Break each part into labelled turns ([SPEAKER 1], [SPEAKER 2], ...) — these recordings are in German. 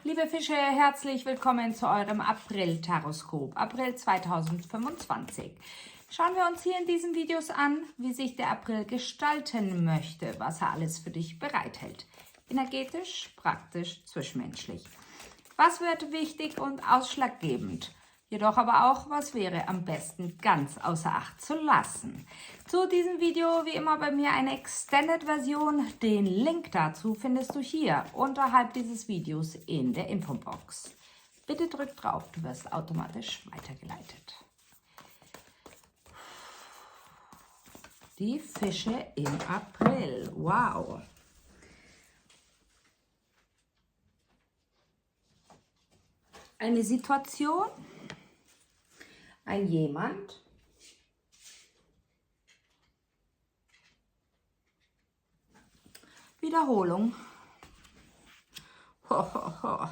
[SPEAKER 1] Liebe Fische, herzlich willkommen zu eurem April-Taroskop, April 2025. Schauen wir uns hier in diesen Videos an, wie sich der April gestalten möchte, was er alles für dich bereithält. Energetisch, praktisch, zwischenmenschlich. Was wird wichtig und ausschlaggebend? Jedoch aber auch, was wäre am besten ganz außer Acht zu lassen. Zu diesem Video wie immer bei mir eine Extended-Version. Den Link dazu findest du hier unterhalb dieses Videos in der Infobox. Bitte drück drauf, du wirst automatisch weitergeleitet. Die Fische im April. Wow! Eine Situation, ein jemand, Wiederholung. Ho, ho, ho.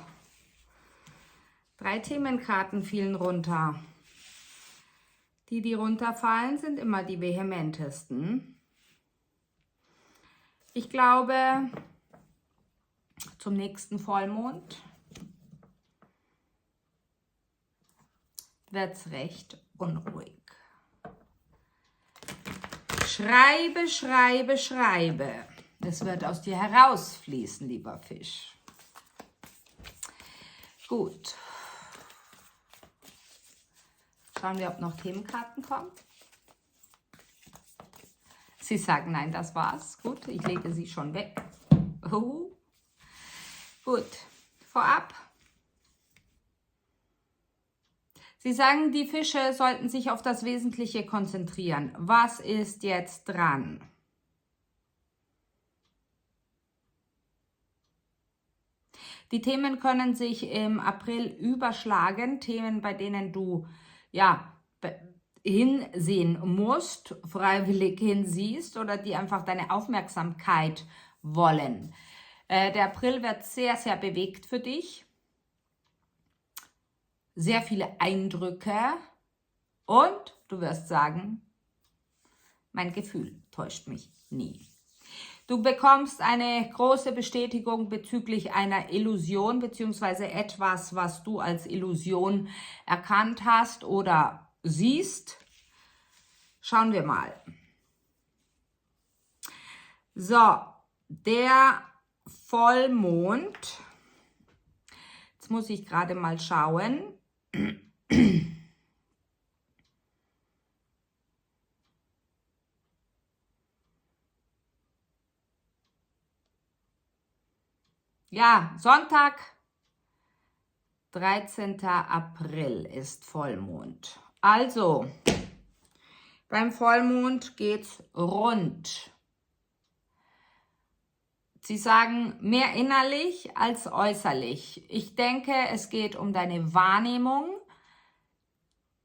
[SPEAKER 1] 3 Themenkarten fielen runter. Die runterfallen, sind immer die vehementesten. Ich glaube, zum nächsten Vollmond wird's recht unruhig. Schreibe, schreibe, schreibe. Es wird aus dir herausfließen, lieber Fisch. Gut. Schauen wir, ob noch Themenkarten kommen. Sie sagen, nein, das war's. Gut, ich lege sie schon weg. Gut, vorab. Sie sagen, die Fische sollten sich auf das Wesentliche konzentrieren. Was ist jetzt dran? Die Themen können sich im April überschlagen. Themen, bei denen du hinsehen musst, freiwillig hinsiehst oder die einfach deine Aufmerksamkeit wollen. Der April wird sehr, sehr bewegt für dich. Sehr viele Eindrücke und du wirst sagen, mein Gefühl täuscht mich nie. Du bekommst eine große Bestätigung bezüglich einer Illusion bzw. etwas, was du als Illusion erkannt hast oder siehst. Schauen wir mal. So, der Vollmond. Jetzt muss ich gerade mal schauen. Ja, Sonntag, 13. April ist Vollmond. Also, beim Vollmond geht's rund. Sie sagen, mehr innerlich als äußerlich. Ich denke, es geht um deine Wahrnehmung,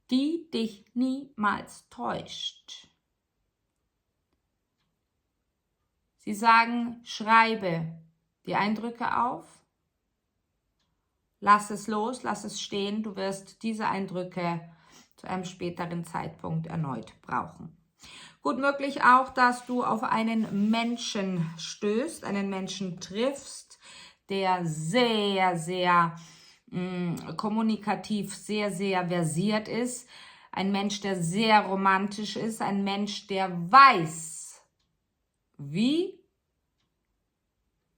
[SPEAKER 1] die dich niemals täuscht. Sie sagen, schreibe die Eindrücke auf, lass es los, lass es stehen. Du wirst diese Eindrücke zu einem späteren Zeitpunkt erneut brauchen. Gut möglich auch, dass du auf einen Menschen stößt, einen Menschen triffst, der sehr, sehr kommunikativ, sehr, sehr versiert ist. Ein Mensch, der sehr romantisch ist, ein Mensch, der weiß, wie,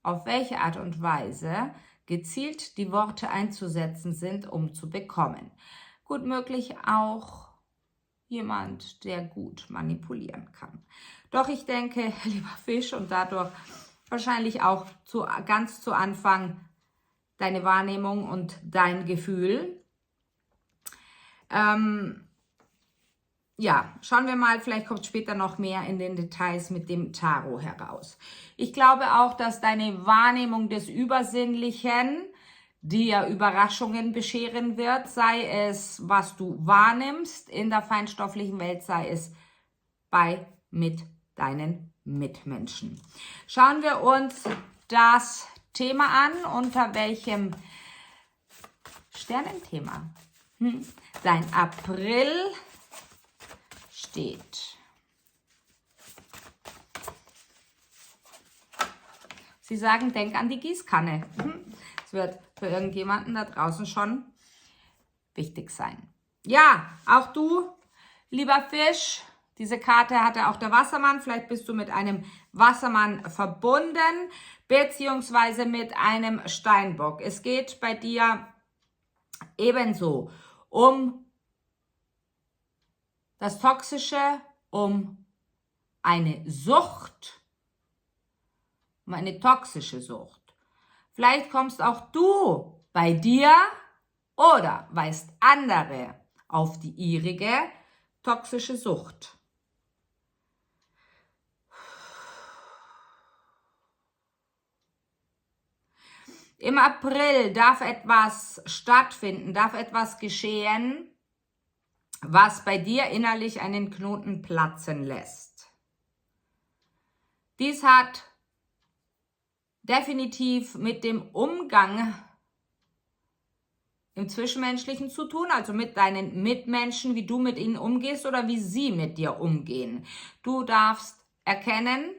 [SPEAKER 1] auf welche Art und Weise gezielt die Worte einzusetzen sind, um zu bekommen. Gut möglich auch jemand, der gut manipulieren kann. Doch ich denke, lieber Fisch, und dadurch wahrscheinlich auch ganz zu Anfang deine Wahrnehmung und dein Gefühl. Ja, schauen wir mal, vielleicht kommt später noch mehr in den Details mit dem Tarot heraus. Ich glaube auch, dass deine Wahrnehmung des Übersinnlichen dir Überraschungen bescheren wird, sei es, was du wahrnimmst in der feinstofflichen Welt, sei es mit deinen Mitmenschen. Schauen wir uns das Thema an, unter welchem Sternenthema dein April steht. Sie sagen, denk an die Gießkanne. wird für irgendjemanden da draußen schon wichtig sein. Ja, auch du, lieber Fisch, diese Karte hatte auch der Wassermann. Vielleicht bist du mit einem Wassermann verbunden, beziehungsweise mit einem Steinbock. Es geht bei dir ebenso um das Toxische, um eine Sucht, um eine toxische Sucht. Vielleicht kommst auch du bei dir oder weist andere auf die ihrige toxische Sucht. Im April darf etwas stattfinden, darf etwas geschehen, was bei dir innerlich einen Knoten platzen lässt. Dies hat definitiv mit dem Umgang im Zwischenmenschlichen zu tun, also mit deinen Mitmenschen, wie du mit ihnen umgehst oder wie sie mit dir umgehen. Du darfst erkennen,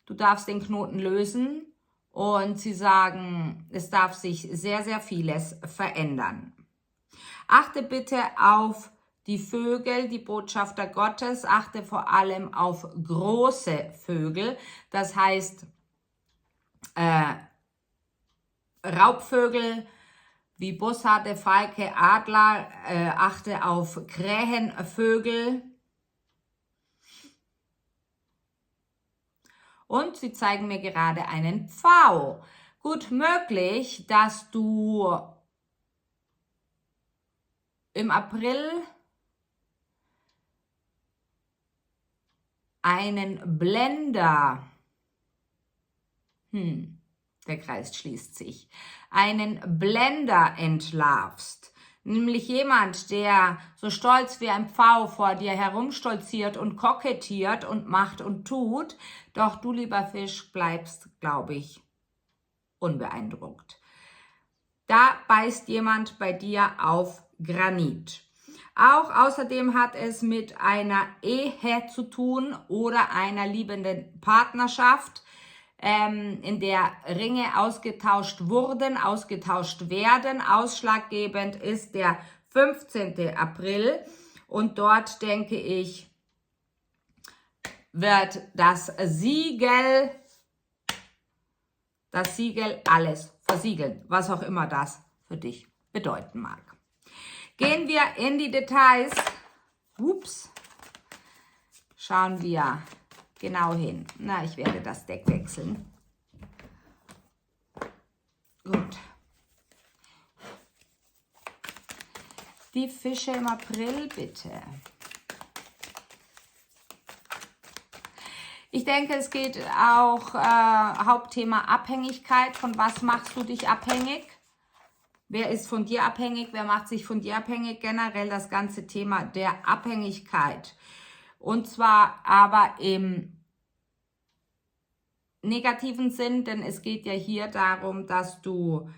[SPEAKER 1] du darfst den Knoten lösen und sie sagen, es darf sich sehr, sehr vieles verändern. Achte bitte auf die Vögel, die Botschafter Gottes, achte vor allem auf große Vögel, das heißt Raubvögel wie Bussarde, Falke, Adler, achte auf Krähenvögel. Und sie zeigen mir gerade einen Pfau. Gut möglich, dass du im April einen Blender, der Kreis schließt sich, einen Blender entlarvst. Nämlich jemand, der so stolz wie ein Pfau vor dir herumstolziert und kokettiert und macht und tut. Doch du, lieber Fisch, bleibst, glaube ich, unbeeindruckt. Da beißt jemand bei dir auf Granit. Auch außerdem hat es mit einer Ehe zu tun oder einer liebenden Partnerschaft, in der Ringe ausgetauscht wurden, ausgetauscht werden. Ausschlaggebend ist der 15. April und dort, denke ich, wird das Siegel alles versiegeln, was auch immer das für dich bedeuten mag. Gehen wir in die Details. Ups. Schauen wir genau hin. Na, ich werde das Deck wechseln. Gut. Die Fische im April, bitte. Ich denke, es geht auch Hauptthema Abhängigkeit. Von was machst du dich abhängig? Wer ist von dir abhängig? Wer macht sich von dir abhängig? Generell das ganze Thema der Abhängigkeit. Und zwar aber im negativen Sinn, denn es geht ja hier darum, dass du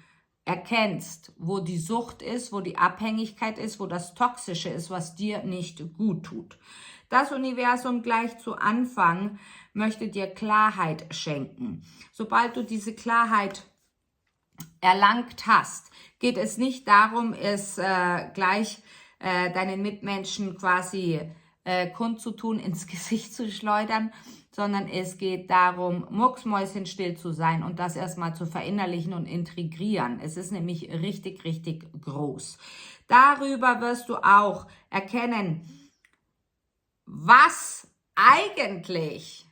[SPEAKER 1] erkennst, wo die Sucht ist, wo die Abhängigkeit ist, wo das Toxische ist, was dir nicht gut tut. Das Universum gleich zu Anfang möchte dir Klarheit schenken. Sobald du diese Klarheit erlangt hast, geht es nicht darum, es gleich deinen Mitmenschen quasi kundzutun, ins Gesicht zu schleudern, sondern es geht darum, mucksmäuschenstill zu sein und das erstmal zu verinnerlichen und integrieren. Es ist nämlich richtig, richtig groß. Darüber wirst du auch erkennen, was eigentlich,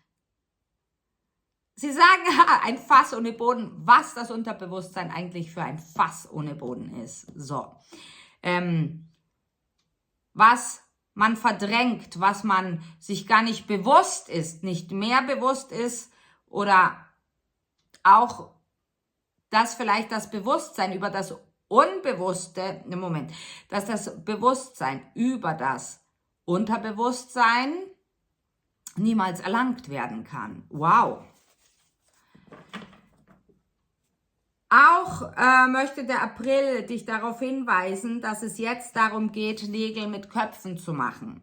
[SPEAKER 1] sie sagen, ein Fass ohne Boden, was das Unterbewusstsein eigentlich für ein Fass ohne Boden ist. So, was man verdrängt, was man sich gar nicht bewusst ist, nicht mehr bewusst ist oder auch, dass vielleicht das Bewusstsein über das Unbewusste, dass das Bewusstsein über das Unterbewusstsein niemals erlangt werden kann. Wow! Auch möchte der April dich darauf hinweisen, dass es jetzt darum geht, Nägel mit Köpfen zu machen.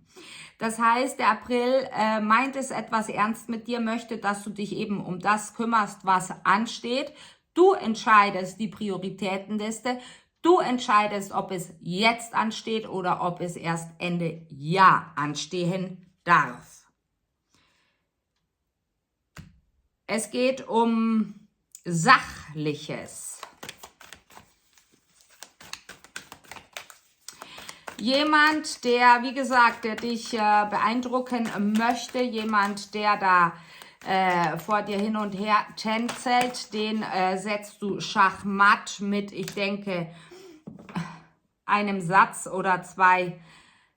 [SPEAKER 1] Das heißt, der April meint es etwas ernst mit dir, möchte, dass du dich eben um das kümmerst, was ansteht. Du entscheidest die Prioritätenliste. Du entscheidest, ob es jetzt ansteht oder ob es erst Ende Jahr anstehen darf. Es geht um Sachliches. Jemand, der, wie gesagt, der dich beeindrucken möchte, jemand, der da vor dir hin und her tänzelt, den setzt du schachmatt mit, ich denke, einem Satz oder zwei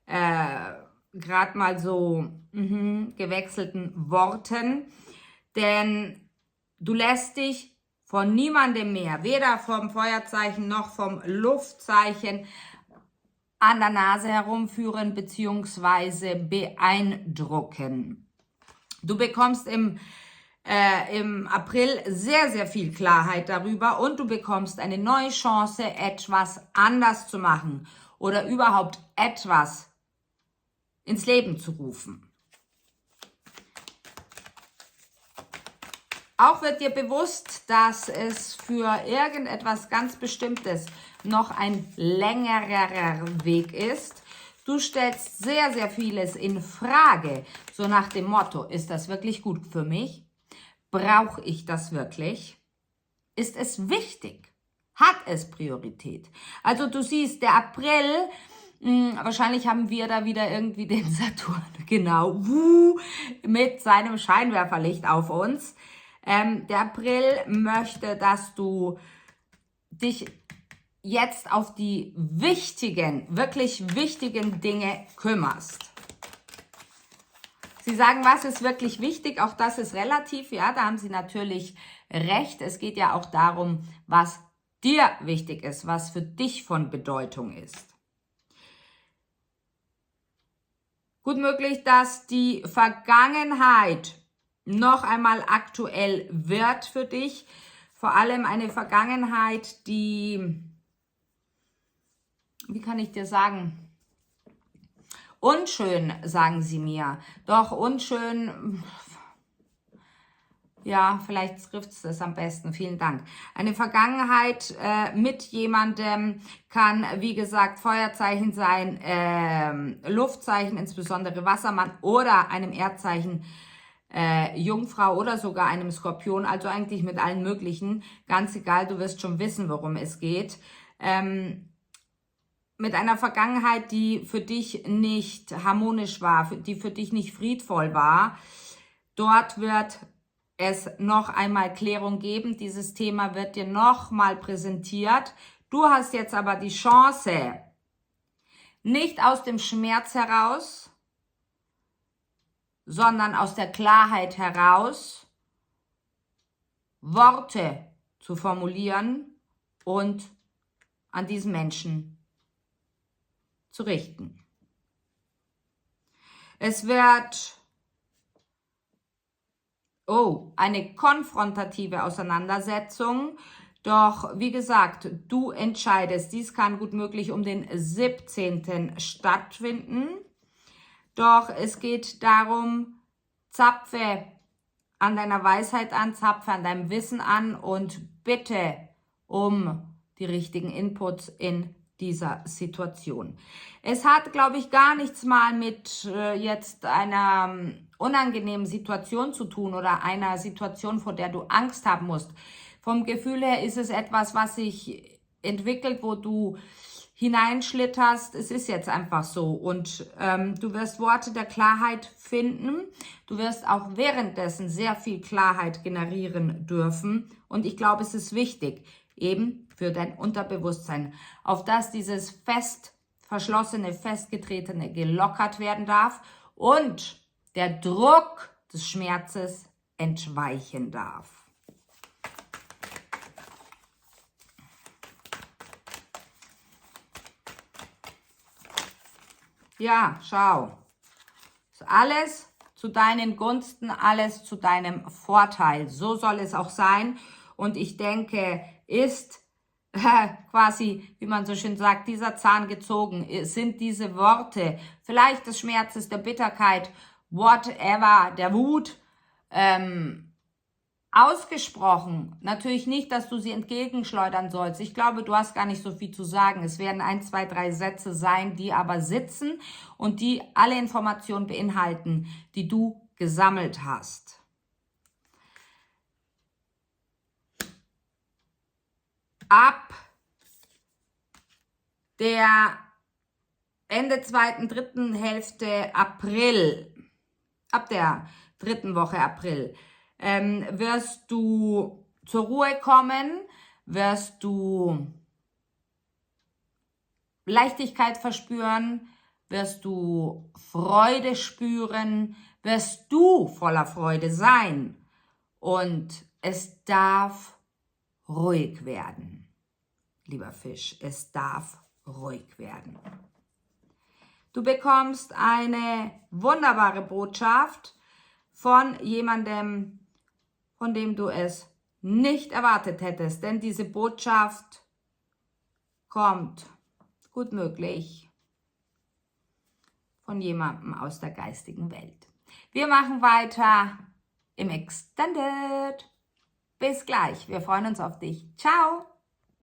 [SPEAKER 1] gerade mal so gewechselten Worten, denn du lässt dich von niemandem mehr, weder vom Feuerzeichen noch vom Luftzeichen, an der Nase herumführen bzw. beeindrucken. Du bekommst im April sehr, sehr viel Klarheit darüber und du bekommst eine neue Chance, etwas anders zu machen oder überhaupt etwas ins Leben zu rufen. Auch wird dir bewusst, dass es für irgendetwas ganz Bestimmtes noch ein längerer Weg ist. Du stellst sehr, sehr vieles in Frage, so nach dem Motto, ist das wirklich gut für mich? Brauche ich das wirklich? Ist es wichtig? Hat es Priorität? Also du siehst, der April, wahrscheinlich haben wir da wieder irgendwie den Saturn, genau, mit seinem Scheinwerferlicht auf uns. Der April möchte, dass du dich jetzt auf die wichtigen, wirklich wichtigen Dinge kümmerst. Sie sagen, was ist wirklich wichtig? Auch das ist relativ, ja, da haben Sie natürlich recht. Es geht ja auch darum, was dir wichtig ist, was für dich von Bedeutung ist. Gut möglich, dass die Vergangenheit noch einmal aktuell wird für dich. Vor allem eine Vergangenheit, die, wie kann ich dir sagen, unschön, sagen sie mir. Doch unschön, ja, vielleicht trifft es das am besten. Vielen Dank. Eine Vergangenheit mit jemandem kann, wie gesagt, Feuerzeichen sein, Luftzeichen, insbesondere Wassermann oder einem Erdzeichen, Jungfrau oder sogar einem Skorpion, also eigentlich mit allen möglichen, ganz egal, du wirst schon wissen, worum es geht, mit einer Vergangenheit, die für dich nicht harmonisch war, die für dich nicht friedvoll war. Dort wird es noch einmal Klärung geben, dieses Thema wird dir noch mal präsentiert. Du hast jetzt aber die Chance, nicht aus dem Schmerz heraus, sondern aus der Klarheit heraus Worte zu formulieren und an diesen Menschen zu richten. Es wird eine konfrontative Auseinandersetzung, doch wie gesagt, du entscheidest. Dies kann gut möglich um den 17. stattfinden. Doch es geht darum, zapfe an deiner Weisheit an, zapfe an deinem Wissen an und bitte um die richtigen Inputs in dieser Situation. Es hat, glaube ich, gar nichts mal mit jetzt einer unangenehmen Situation zu tun oder einer Situation, vor der du Angst haben musst. Vom Gefühl her ist es etwas, was sich entwickelt, wo du hineinschlitterst. Es ist jetzt einfach so und du wirst Worte der Klarheit finden. Du wirst auch währenddessen sehr viel Klarheit generieren dürfen und ich glaube, es ist wichtig, eben für dein Unterbewusstsein, auf das dieses fest verschlossene, festgetretene gelockert werden darf und der Druck des Schmerzes entweichen darf. Ja, schau. Alles zu deinen Gunsten, alles zu deinem Vorteil. So soll es auch sein. Und ich denke, ist quasi, wie man so schön sagt, dieser Zahn gezogen, sind diese Worte, vielleicht des Schmerzes, der Bitterkeit, whatever, der Wut, ausgesprochen. Natürlich nicht, dass du sie entgegenschleudern sollst. Ich glaube, du hast gar nicht so viel zu sagen. Es werden 1, 2, 3 Sätze sein, die aber sitzen und die alle Informationen beinhalten, die du gesammelt hast. Ab der Ende 2., 3. Hälfte April, ab der 3. Woche April, wirst du zur Ruhe kommen, wirst du Leichtigkeit verspüren, wirst du Freude spüren, wirst du voller Freude sein und es darf ruhig werden, lieber Fisch, es darf ruhig werden. Du bekommst eine wunderbare Botschaft von jemandem, von dem du es nicht erwartet hättest, denn diese Botschaft kommt, gut möglich, von jemandem aus der geistigen Welt. Wir machen weiter im Extended. Bis gleich, wir freuen uns auf dich. Ciao!